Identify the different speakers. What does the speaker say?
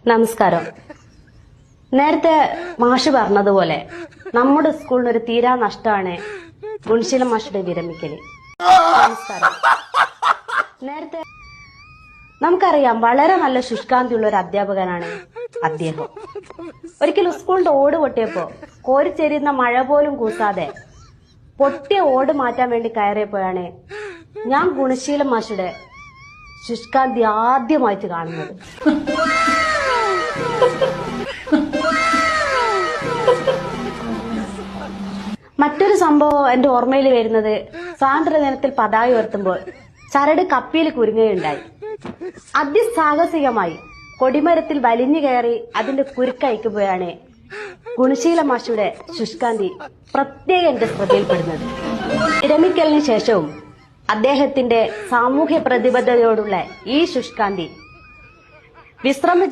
Speaker 1: നമസ്കാരം. നേരത്തെ മാഷ് പറഞ്ഞതുപോലെ നമ്മുടെ സ്കൂളിന് ഒരു തീരാ നഷ്ടമാണ് ഗുണശീലൻ മാഷുടെ വിരമിക്കല്. നമസ്കാരം. നേരത്തെ നമുക്കറിയാം, വളരെ നല്ല ശുഷ്കാന്തിയുള്ള ഒരു അധ്യാപകനാണ് അദ്ദേഹം. ഒരിക്കലും സ്കൂളിന്റെ ഓട് പൊട്ടിയപ്പോ കോരിച്ചെരിയുന്ന മഴ പോലും കൂസാതെ പൊട്ടിയ ഓട് മാറ്റാൻ വേണ്ടി കയറിയപ്പോഴാണ് ഞാൻ ഗുണശീലൻ മാഷുടെ ശുഷ്കാന്തി ആദ്യമായിട്ട് കാണുന്നത്. മറ്റൊരു സംഭവം എന്റെ ഓർമ്മയിൽ വരുന്നത്, സ്വാതന്ത്ര്യദിനത്തിൽ പതാക ഉയർത്തുമ്പോൾ ചരട് കപ്പിയിൽ കുരുങ്ങുകയുണ്ടായി. അതിസാഹസികമായി കൊടിമരത്തിൽ വലിഞ്ഞു കയറി അതിന്റെ കുരുക്കയക്കുമ്പോഴാണ് ഗുണശീലൻ മാഷുടെ ശുഷ്കാന്തി പ്രത്യേകം എന്റെ ശ്രദ്ധയിൽപ്പെടുന്നത്. വിരമിക്കലിന് ശേഷവും അദ്ദേഹത്തിന്റെ സാമൂഹ്യ പ്രതിബദ്ധതയോടുള്ള ഈ ശുഷ്കാന്തി വിശ്രമ